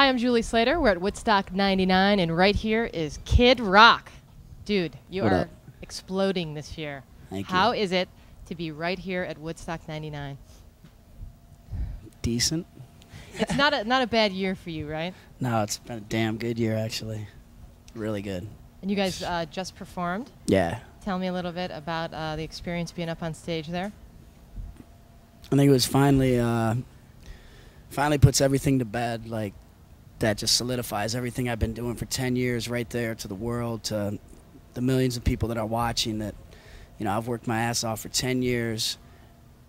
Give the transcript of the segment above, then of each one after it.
Hi, I'm Julie Slater. We're at Woodstock 99, and right here is Kid Rock. Dude, you What are up? exploding this year. Thank How you. is it to be right here at Woodstock 99? Decent. It's not a bad year for you, right? No, it's been a damn good year, actually. Really good. And you guys just performed. Yeah. Tell me a little bit about the experience being up on stage there. I think it was finally puts everything to bed, like that just solidifies everything I've been doing for 10 years right there to the world, to the millions of people that are watching that, you know, I've worked my ass off for 10 years,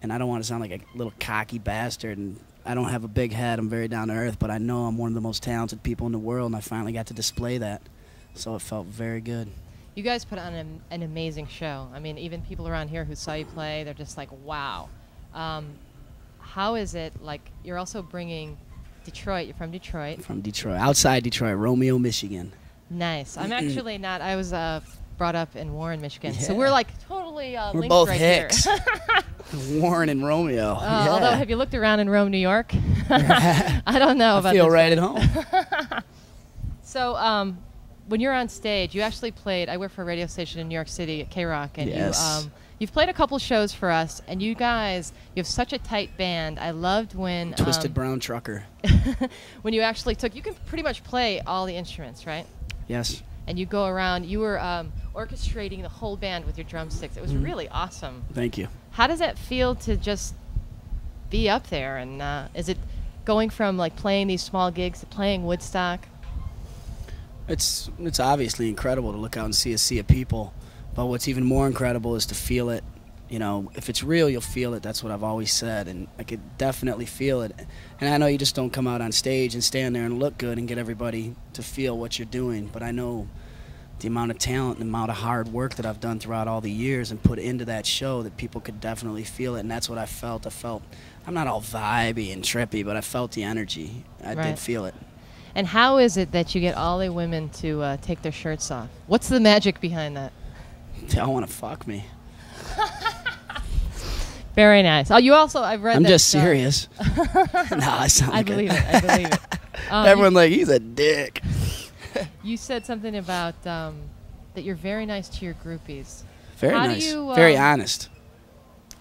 and I don't want to sound like a little cocky bastard, and I don't have a big head. I'm very down to earth, but I know I'm one of the most talented people in the world, and I finally got to display that. So it felt very good. You guys put on an amazing show. I mean, even people around here who saw you play, they're just like, wow. How is it, like, you're also bringing Detroit. You're from Detroit. From Detroit. Outside Detroit, Romeo, Michigan. Nice. I'm actually not. I was brought up in Warren, Michigan. Yeah. So we're like totally We're linked both right Hicks. here. Warren and Romeo. Yeah. Although, have you looked around in Rome, New York? I don't know about I feel this right one. at home. So, when you're on stage, you actually played. I work for a radio station in New York City at K-Rock, and Yes. you've played a couple shows for us. And you guys, you have such a tight band. I loved when Twisted Brown Trucker. when you actually took. You can pretty much play all the instruments, right? Yes. And you go around. You were orchestrating the whole band with your drumsticks. It was really awesome. Thank you. How does that feel to just be up there? And is it going from like playing these small gigs to playing Woodstock? It's obviously incredible to look out and see a sea of people, but what's even more incredible is to feel it. You know, if it's real, you'll feel it. That's what I've always said, and I could definitely feel it. And I know you just don't come out on stage and stand there and look good and get everybody to feel what you're doing, but I know the amount of talent and the amount of hard work that I've done throughout all the years and put into that show that people could definitely feel it, and that's what I felt. I'm not all vibey and trippy, but I felt the energy. I did feel it. And how is it that you get all the women to take their shirts off? What's the magic behind that? They all want to fuck me. Very nice. Oh, you also, I've read I'm that, just serious. No, I sound I like believe it. I believe it. Everyone like, he's a dick. You said something about that you're very nice to your groupies. Very How do nice. you, Very honest.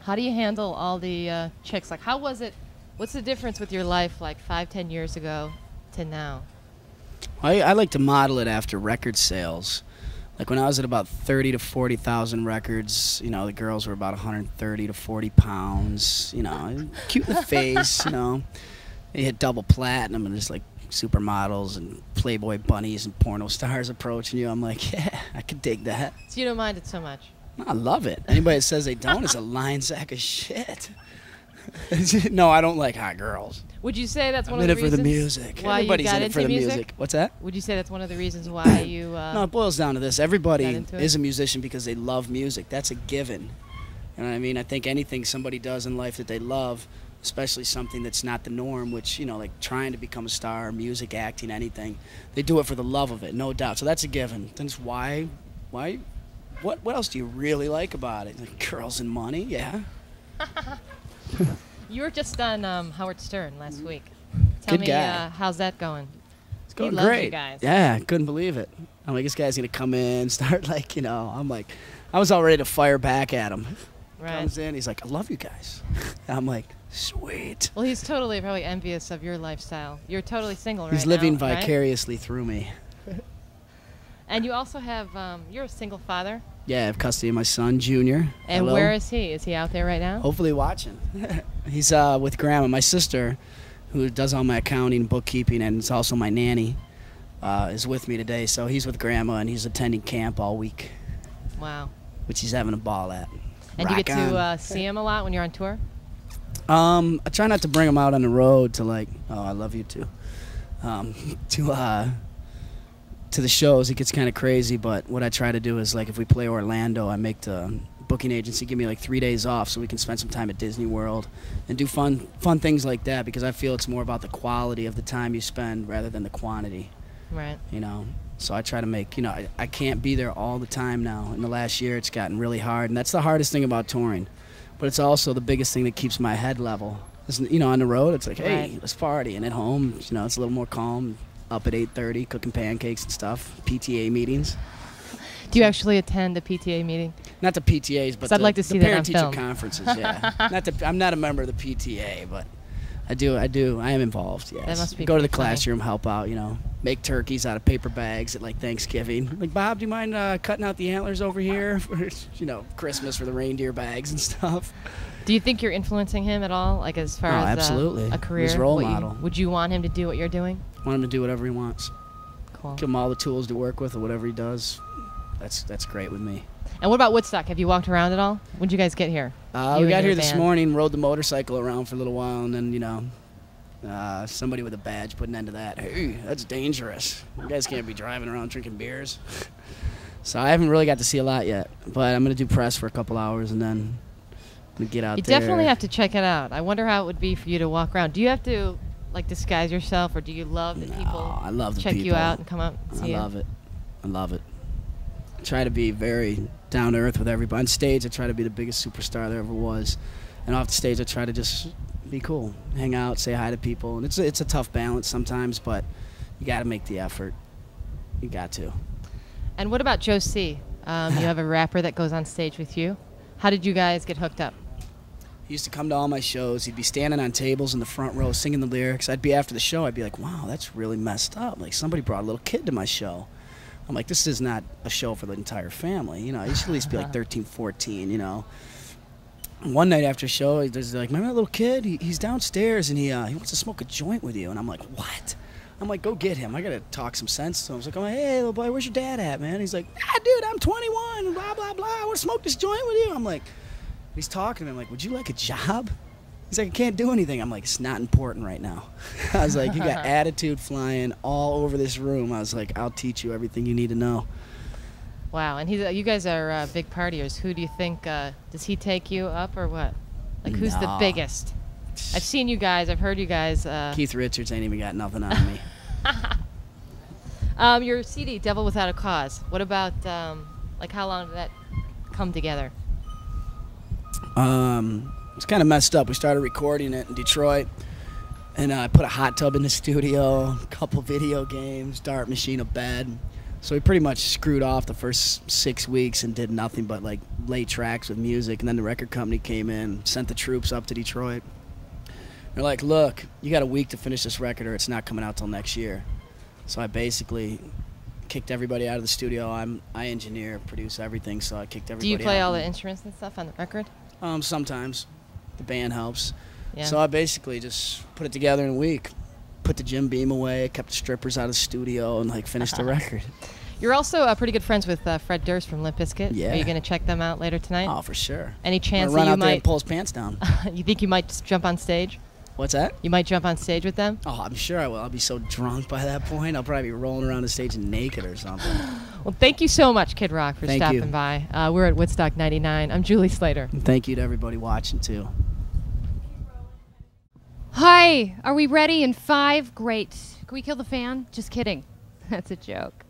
How do you handle all the chicks? Like, how was it? What's the difference with your life like 5-10 years ago to now? I like to model it after record sales. Like when I was at about 30 to 40,000 records, you know, the girls were about 130 to 40 pounds, you know, cute in the face, you know. They hit double platinum and just like supermodels and Playboy bunnies and porno stars approaching you. I'm like, yeah, I could dig that. So you don't mind it so much? I love it. Anybody that says they don't is a lying sack of shit. No, I don't like hot girls. Would you say that's one I'm of in the it for the reasons music. why Everybody's you got in it into for the music? What's that? Would you say that's one of the reasons why you? No, it boils down to this. Everybody got into it? is a musician because they love music. That's a given. You know what I mean? I think anything somebody does in life that they love, especially something that's not the norm, which, you know, like trying to become a star, music, acting, anything, they do it for the love of it, no doubt. So that's a given. Then it's why, what else do you really like about it? Like girls and money, yeah. You were just on Howard Stern last week. Tell Good me, guy. how's that going? It's going He loves great. you guys. Yeah, couldn't believe it. I'm like, this guy's going to come in, start like, you know, I'm like, I was all ready to fire back at him. Right. Comes in, he's like, I love you guys. I'm like, sweet. Well, he's totally probably envious of your lifestyle. You're totally single right now. He's living right? vicariously through me. And you also have, you're a single father. Yeah, I have custody of my son, Junior. And Hello. where is he? Is he out there right now? Hopefully watching. He's with Grandma. My sister, who does all my accounting and bookkeeping, and is also my nanny, is with me today. So he's with Grandma, and he's attending camp all week. Wow. Which he's having a ball at. And you Rock get on. to see him a lot when you're on tour? I try not to bring him out on the road to like, oh, I love you too. To the shows, it gets kind of crazy, but what I try to do is like if we play Orlando, I make the booking agency give me like 3 days off so we can spend some time at Disney World and do fun things like that, because I feel it's more about the quality of the time you spend rather than the quantity. Right. You know, so I try to make, you know, I can't be there all the time now. In the last year, it's gotten really hard, and that's the hardest thing about touring. But it's also the biggest thing that keeps my head level. You know, on the road, it's like, hey, Right. let's party. And at home, you know, it's a little more calm. Up at 8:30, cooking pancakes and stuff. PTA meetings. Do you actually attend the PTA meeting? Not the PTAs, but I'd like to see the that on parent-teacher film. conferences. Yeah, I'm not a member of the PTA, but I am involved. Yes. That must be Go to the pretty funny. classroom, help out. You know, make turkeys out of paper bags at like Thanksgiving. Like, Bob, do you mind cutting out the antlers over here for, you know, Christmas for the reindeer bags and stuff? Do you think you're influencing him at all, like as far as absolutely. a career? He's a role What model. would you want him to do what you're doing? Want him to do whatever he wants. Cool. Give him all the tools to work with, or whatever he does. That's great with me. And what about Woodstock? Have you walked around at all? When did you guys get here? We You got and here your this band. morning, rode the motorcycle around for a little while, and then, you know, somebody with a badge put an end to that. Hey, that's dangerous. You guys can't be driving around drinking beers. So I haven't really got to see a lot yet, but I'm going to do press for a couple hours, and then I'm going to get out You there. definitely have to check it out. I wonder how it would be for you to walk around. Do you have to like disguise yourself, or do you love that people I love the check you people. out and come out and see you? I love it. I love it. I try to be very down to earth with everybody. On stage, I try to be the biggest superstar there ever was, and off the stage, I try to just be cool, hang out, say hi to people. And it's a tough balance sometimes, but you got to make the effort. You got to. And what about Joe C? You have a rapper that goes on stage with you. How did you guys get hooked up? He used to come to all my shows. He'd be standing on tables in the front row singing the lyrics. I'd be after the show. I'd be like, wow, that's really messed up. Like, somebody brought a little kid to my show. I'm like, this is not a show for the entire family. You know, you should at least be like 13, 14, you know. And one night after a show, there's like, remember that little kid? He's downstairs, and he wants to smoke a joint with you. And I'm like, what? I'm like, go get him. I got to talk some sense to him. I was like, hey, little boy, where's your dad at, man? He's like, dude, I'm 21, blah, blah, blah. I want to smoke this joint with you. I'm like, he's talking to me. I'm like, would you like a job? He's like, I can't do anything. I'm like, it's not important right now. I was like, you got attitude flying all over this room. I was like, I'll teach you everything you need to know. Wow, and you guys are big partiers. Who do you think, does he take you up or what? Like, who's the No. biggest? I've seen you guys, I've heard you guys. Keith Richards ain't even got nothing on me. Your CD, Devil Without a Cause. What about, like, how long did that come together? It's kind of messed up. We started recording it in Detroit, and I put a hot tub in the studio, a couple video games, dart machine, a bed. So we pretty much screwed off the first 6 weeks and did nothing but like lay tracks with music. And then the record company came in, sent the troops up to Detroit. They're like, look, you got a week to finish this record or it's not coming out till next year. So I basically kicked everybody out of the studio. I engineer, produce everything, so I kicked everybody Do out. you play all the instruments and stuff on the record? Sometimes. The band helps. Yeah. So I basically just put it together in a week. Put the Jim Beam away, kept the strippers out of the studio, and like finished the record. You're also pretty good friends with Fred Durst from Limp Bizkit. Yeah. Are you going to check them out later tonight? Oh, for sure. Any I'm chance gonna run that you out there and might? pull his pants down. You think you might just jump on stage? What's that? You might jump on stage with them? Oh, I'm sure I will. I'll be so drunk by that point. I'll probably be rolling around the stage naked or something. Well, thank you so much, Kid Rock, for Thank stopping you. by. We're at Woodstock 99. I'm Julie Slater. And thank you to everybody watching, too. Hi, are we ready in 5? Great. Can we kill the fan? Just kidding. That's a joke.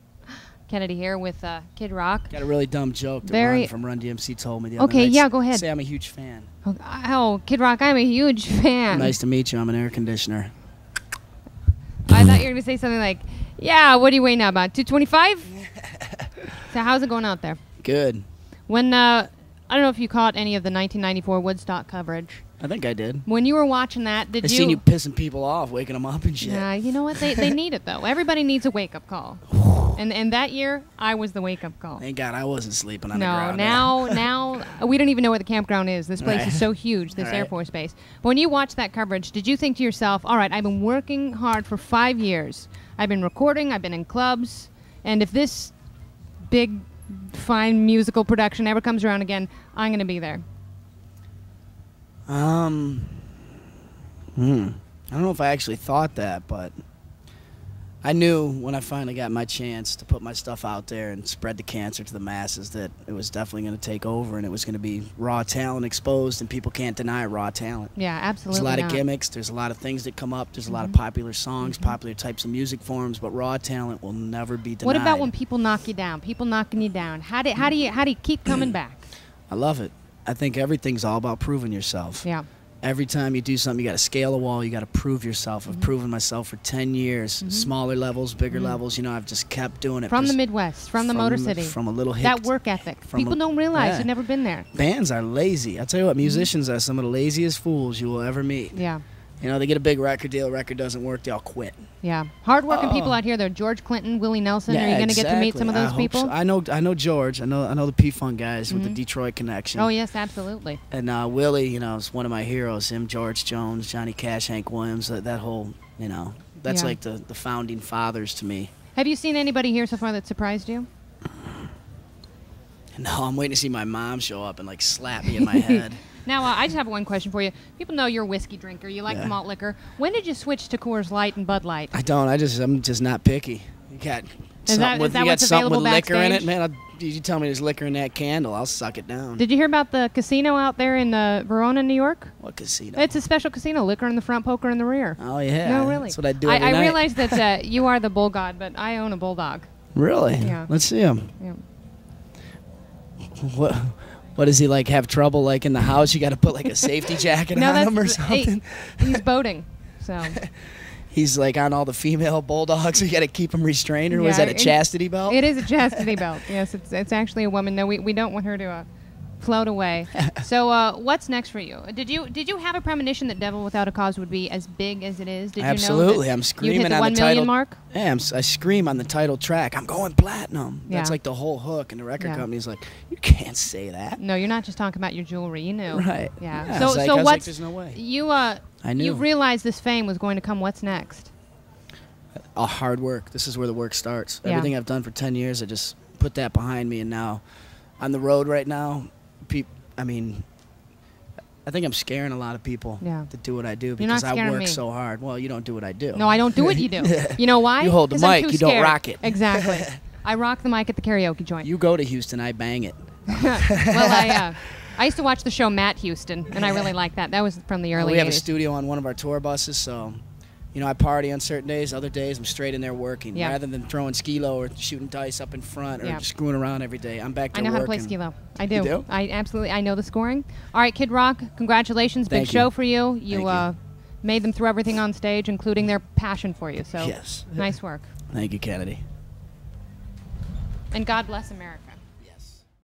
Kennedy here with Kid Rock. Got a really dumb joke that Very- Ron from Run DMC told me the other Okay, night. yeah, go ahead. Say I'm a huge fan. Oh, Kid Rock, I'm a huge fan. Nice to meet you. I'm an air conditioner. I thought you were going to say something like, yeah, what do you weigh now, about 225? So how's it going out there? Good. When, I don't know if you caught any of the 1994 Woodstock coverage. I think I did. When you were watching that, did I you... seen you pissing people off, waking them up and shit. Yeah, you know what? They need it, though. Everybody needs a wake-up call. And that year, I was the wake-up call. Thank God I wasn't sleeping on the No, ground. now we don't even know where the campground is. This place Right. is so huge, this Right. Air Force base. But when you watched that coverage, did you think to yourself, all right, I've been working hard for 5 years. I've been recording, I've been in clubs, and if this big, fine musical production ever comes around again, I'm going to be there. I don't know if I actually thought that, but I knew when I finally got my chance to put my stuff out there and spread the cancer to the masses that it was definitely going to take over and it was going to be raw talent exposed, and people can't deny raw talent. Yeah, absolutely. There's a lot not. of gimmicks. There's a lot of things that come up. There's a lot of popular songs, popular types of music forms, but raw talent will never be denied. What about when people knock you down? People knocking you down. How do you keep coming back? I love it. I think everything's all about proving yourself. Yeah. every time you do something, you got to scale a wall. You got to prove yourself. I've proven myself for 10 years. Smaller levels, bigger levels. You know, I've just kept doing it. From the Midwest, from the Motor City. From a little hick. That work ethic. People don't realize. You've never been there. Bands are lazy. I'll tell you what, musicians are some of the laziest fools you will ever meet. Yeah. You know, they get a big record deal, record doesn't work, they all quit. Yeah. Hard-working people out here. They're George Clinton, Willie Nelson. Yeah, Are you going to get to meet exactly. some of those I hope people? so. I know George. I know the P-Funk guys with the Detroit connection. Oh, yes, absolutely. And Willie, you know, is one of my heroes. Him, George Jones, Johnny Cash, Hank Williams, that whole, you know, that's like the founding fathers to me. Have you seen anybody here so far that surprised you? No, I'm waiting to see my mom show up and, like, slap me in my head. Now, I just have one question for you. People know you're a whiskey drinker. You like malt liquor. When did you switch to Coors Light and Bud Light? I don't. I'm just not picky. You got something with liquor in it, man. You tell me there's liquor in that candle, I'll suck it down. Did you hear about the casino out there in Verona, New York? What casino? It's a special casino. Liquor in the front, poker in the rear. Oh, yeah. No, really. That's what I do every night. I realize that you are the bull god, but I own a bulldog. Really? Yeah. Let's see him. Yeah. What does he, like, have trouble, like, in the house? You got to put, like, a safety jacket on him or something? He's boating, so. He's, like, on all the female bulldogs, so you got to keep him restrained, or was that a chastity belt? It is a chastity belt. Yes, it's actually a woman. No, we don't want her to float away. So what's next for you? Did you have a premonition that Devil Without a Cause would be as big as it is? Did Absolutely. you know I'm screaming hit the on 1 the title million mark? Yeah, I scream on the title track. I'm going platinum. Yeah. That's like the whole hook, and the record company's like, you can't say that. No, you're not just talking about your jewelry. You knew. Right. Yeah. So what's like, there's no way. I knew. You realized this fame was going to come. What's next? Hard work. This is where the work starts. Everything I've done for 10 years, I just put that behind me, and now on the road right now, I think I'm scaring a lot of people to do what I do because I work so hard. Well, you don't do what I do. No, I don't do what you do. You know why? You hold the mic, you don't rock it. Exactly. I rock the mic at the karaoke joint. You go to Houston, I bang it. Well, I used to watch the show Matt Houston, and I really liked that. That was from the early 80s. We have a studio on one of our tour buses, so... You know, I party on certain days. Other days, I'm straight in there working. Yeah. Rather than throwing skee-lo or shooting dice up in front or screwing around every day, I'm back there working. I know how to play skee-lo. I do. You do? I know the scoring. All right, Kid Rock, congratulations. Big show for you. You made them through everything on stage, including their passion for you. So nice work. Thank you, Kennedy. And God bless America.